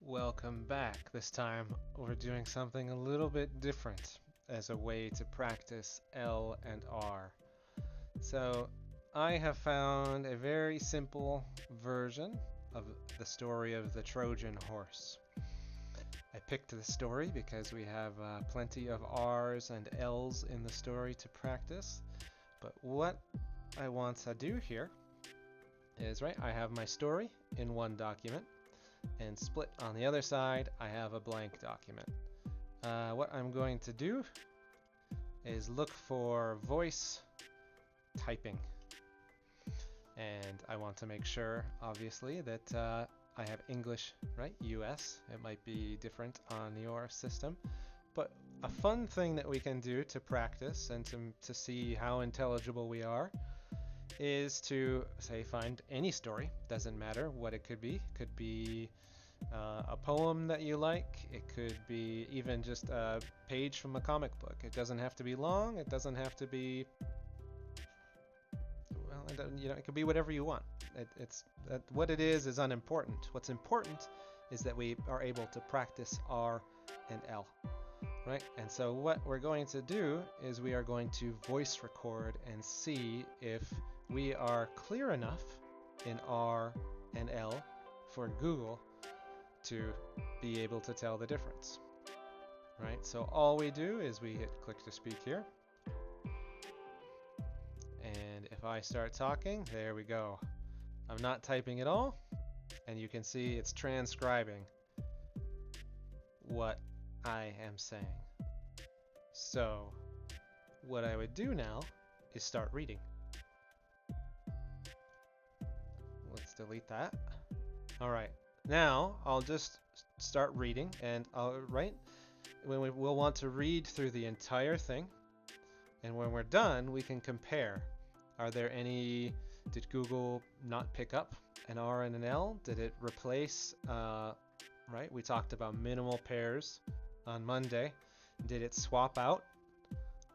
Welcome back. This time we're doing something a little bit different as a way to practice L and R. So I have found a very simple version of the story of the Trojan horse. I picked this story because we have plenty of R's and L's in the story to practice. But what I want to do here is, I have my story in one document, and split on the other side I have a blank document. What I'm going to do is look for voice typing, and I want to make sure obviously that I have English, US. It might be different on your system, but a fun thing that we can do to practice and to see how intelligible we are is to, say, find any story. Doesn't matter what it could be. It could be a poem that you like. It could be even just a page from a comic book. It doesn't have to be long. It doesn't have to be, well, it could be whatever you want. What it is unimportant. What's important is that we are able to practice R and L. Right? And so what we're going to do is we are going to voice record and see if we are clear enough in R and L for Google to be able to tell the difference. Right? So all we do is we hit click to speak here. And if I start talking, there we go. I'm not typing at all, and you can see it's transcribing what I am saying. So what I would do now is start reading. Let's delete that. All right, now I'll just start reading, and we'll want to read through the entire thing, and when we're done we can compare. Are there any, did Google not pick up an R and an L? Did it replace, we talked about minimal pairs on Monday. Did it swap out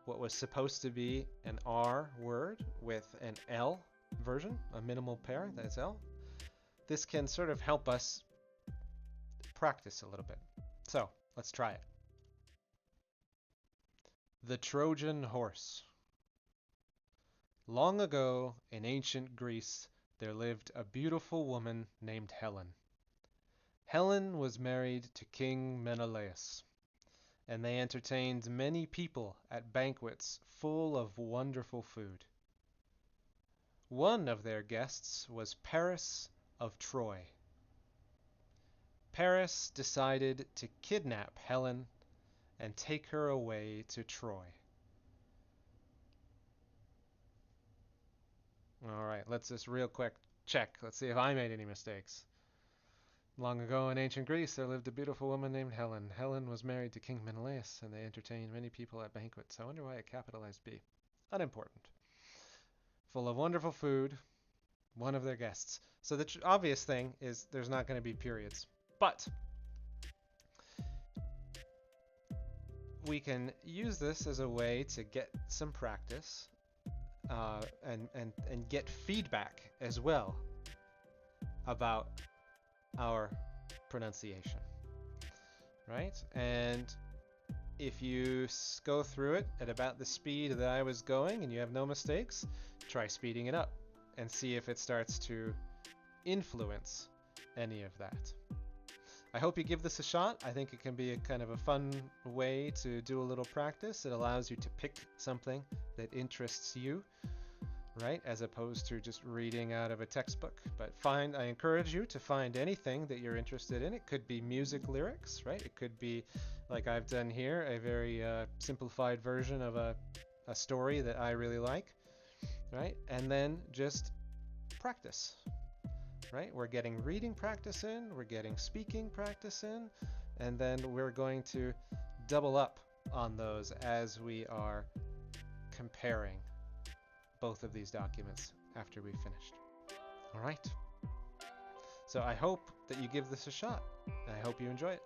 what was supposed to be an R word with an L version, a minimal pair, that's L? This can sort of help us practice a little bit. So let's try it. The Trojan horse. Long ago in ancient Greece, there lived a beautiful woman named Helen. Helen was married to King Menelaus, and they entertained many people at banquets full of wonderful food. One of their guests was Paris of Troy. Paris decided to kidnap Helen and take her away to Troy. All right, let's just real quick check. Let's see if I made any mistakes. Long ago in ancient Greece, there lived a beautiful woman named Helen. Helen was married to King Menelaus, and they entertained many people at banquets. I wonder why I capitalized B. Unimportant. Full of wonderful food, one of their guests. So the obvious thing is there's not going to be periods. But we can use this as a way to get some practice and get feedback as well about our pronunciation, right? And if you go through it at about the speed that I was going and you have no mistakes, try speeding it up and see if it starts to influence any of that. I hope you give this a shot. I think it can be a kind of a fun way to do a little practice. It allows you to pick something that interests you, right, as opposed to just reading out of a textbook. But I encourage you to find anything that you're interested in. It could be music lyrics, right? It could be, like I've done here, a very simplified version of a story that I really like, right? And then just practice, right? We're getting reading practice in, we're getting speaking practice in, and then we're going to double up on those as we are comparing both of these documents after we've finished. All right. So I hope that you give this a shot. I hope you enjoy it.